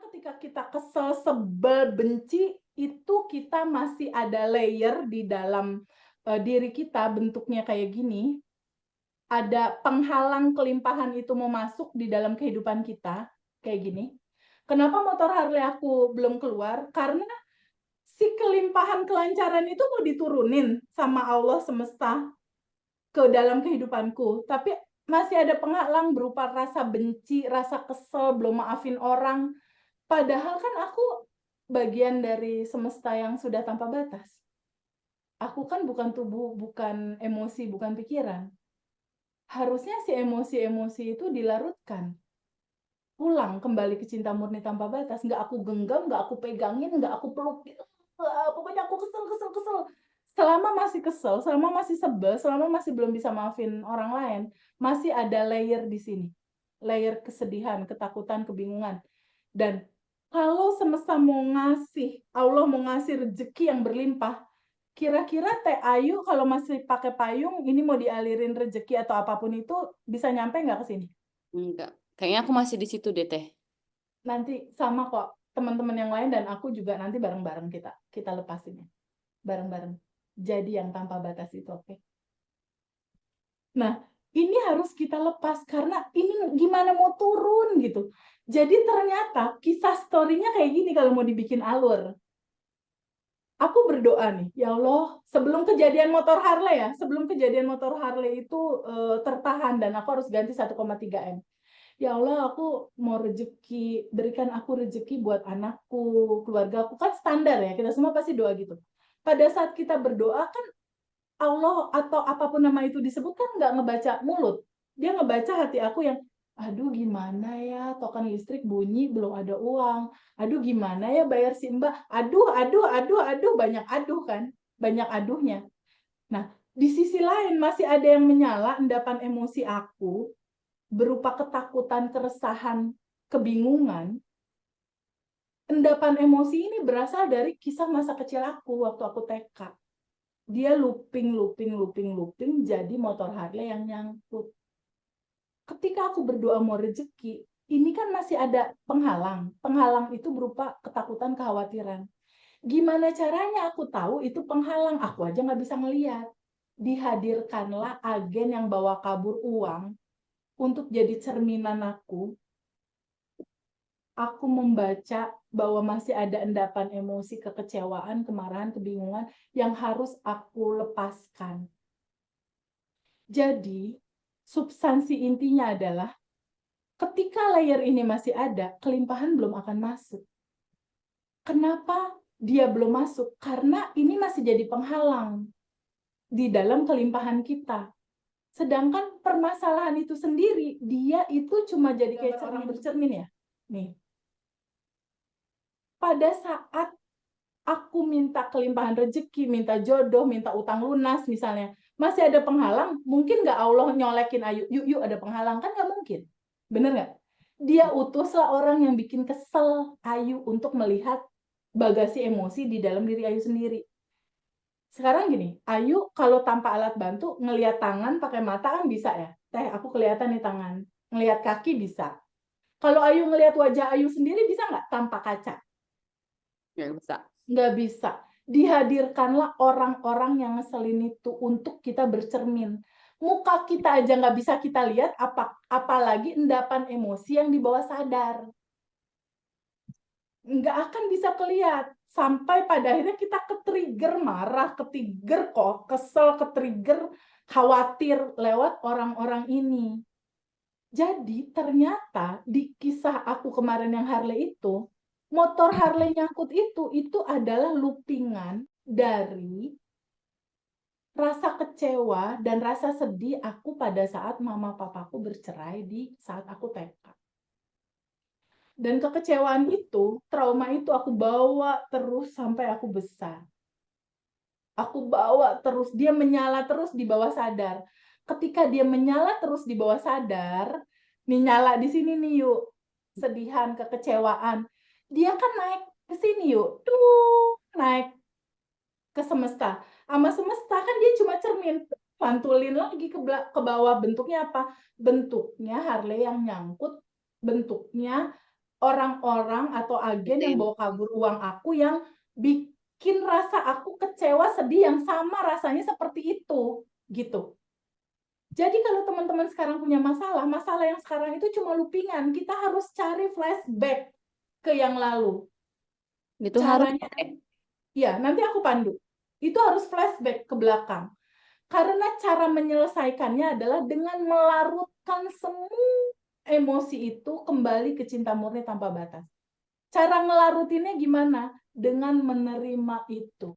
ketika kita kesel, sebel, benci, itu kita masih ada layer di dalam, diri kita bentuknya kayak gini, ada penghalang kelimpahan itu mau masuk di dalam kehidupan kita, kayak gini. Kenapa motor Harley aku belum keluar? Karena si kelimpahan kelancaran itu mau diturunin sama Allah semesta ke dalam kehidupanku, tapi masih ada penghalang berupa rasa benci, rasa kesel, belum maafin orang. Padahal kan aku bagian dari semesta yang sudah tanpa batas. Aku kan bukan tubuh, bukan emosi, bukan pikiran. Harusnya si emosi-emosi itu dilarutkan. Pulang kembali ke cinta murni tanpa batas. Nggak aku genggam, nggak aku pegangin, nggak aku peluk. Pokoknya aku kesel, kesel, kesel. Selama masih kesel, selama masih sebel, selama masih belum bisa maafin orang lain, masih ada layer di sini. Layer kesedihan, ketakutan, kebingungan. Dan kalau semesta mau ngasih, Allah mau ngasih rezeki yang berlimpah, kira-kira Teh Ayu kalau masih pakai payung, ini mau dialirin rezeki atau apapun itu, bisa nyampe nggak ke sini? Enggak. Kayaknya aku masih di situ deh, Teh. Nanti sama kok, teman-teman yang lain dan aku juga nanti bareng-bareng kita lepasinnya. Bareng-bareng. Jadi yang tanpa batas itu, oke? Nah, ini harus kita lepas karena ini gimana mau turun gitu. Jadi ternyata kisah story-nya kayak gini kalau mau dibikin alur. Aku berdoa nih, ya Allah, sebelum kejadian motor Harley ya, sebelum kejadian motor Harley itu tertahan dan aku harus ganti 1,3 M. Ya Allah, aku mau rezeki, berikan aku rezeki buat anakku, keluarga aku. Kan standar ya, kita semua pasti doa gitu. Pada saat kita berdoa kan Allah atau apapun nama itu disebut kan nggak ngebaca mulut. Dia ngebaca hati aku yang, aduh gimana ya, token listrik bunyi belum ada uang. Aduh gimana ya bayar si Mbak. Aduh, aduh, aduh, aduh, banyak aduh kan. Banyak aduhnya. Nah, di sisi lain masih ada yang menyala endapan emosi aku berupa ketakutan, keresahan, kebingungan. Endapan emosi ini berasal dari kisah masa kecil aku waktu aku TK. Dia looping, looping, looping, looping, jadi motor Harley yang nyangkut. Ketika aku berdoa mau rezeki, ini kan masih ada penghalang. Penghalang itu berupa ketakutan, kekhawatiran. Gimana caranya aku tahu itu penghalang? Aku aja nggak bisa ngeliat. Dihadirkanlah agen yang bawa kabur uang untuk jadi cerminan aku membaca bahwa masih ada endapan emosi, kekecewaan, kemarahan, kebingungan yang harus aku lepaskan. Jadi, substansi intinya adalah ketika layer ini masih ada, kelimpahan belum akan masuk. Kenapa dia belum masuk? Karena ini masih jadi penghalang di dalam kelimpahan kita. Sedangkan permasalahan itu sendiri, dia itu cuma jadi kayak cermin bercermin ya. Nih, pada saat aku minta kelimpahan rezeki, minta jodoh, minta utang lunas misalnya, masih ada penghalang, mungkin nggak Allah nyolekin Ayu, yuk yuk ada penghalang, kan nggak mungkin. Bener nggak? Dia utuslah orang yang bikin kesel Ayu untuk melihat bagasi emosi di dalam diri Ayu sendiri. Sekarang gini, Ayu kalau tanpa alat bantu ngelihat tangan pakai mata kan bisa ya. Teh, aku kelihatan nih tangan. Ngelihat kaki bisa. Kalau Ayu ngelihat wajah Ayu sendiri bisa nggak tanpa kaca? Nggak bisa. Nggak bisa. Dihadirkanlah orang-orang yang ngeselin itu untuk kita bercermin. Muka kita aja nggak bisa kita lihat, apalagi endapan emosi yang di bawah sadar. Nggak akan bisa kelihat. Sampai pada akhirnya kita ke-trigger marah, ke-trigger kok, kesel, ke-trigger khawatir lewat orang-orang ini. Jadi ternyata di kisah aku kemarin yang Harley itu, motor Harley nyangkut itu adalah loopingan dari rasa kecewa dan rasa sedih aku pada saat mama papaku bercerai di saat aku TK. Dan kekecewaan itu, trauma itu aku bawa terus sampai aku besar. Aku bawa terus, dia menyala terus di bawah sadar. Ketika dia menyala terus di bawah sadar, nih nyala di sini nih yuk, sedihan, kekecewaan. Dia kan naik ke sini yuk, tuh naik ke semesta. Sama semesta kan dia cuma cermin, pantulin lagi ke bawah. Bentuknya apa? Bentuknya Harley yang nyangkut, bentuknya orang-orang atau agen yang bawa kabur uang aku yang bikin rasa aku kecewa, sedih yang sama rasanya seperti itu, gitu. Jadi kalau teman-teman sekarang punya masalah, masalah yang sekarang itu cuma looping-an. Kita harus cari flashback ke yang lalu. Itu harus Caranya, Teh. ya nanti aku pandu. Itu harus flashback ke belakang. Karena cara menyelesaikannya adalah dengan melarutkan semua emosi itu kembali ke cinta murni tanpa batas. Cara ngelarutinnya gimana? Dengan menerima itu.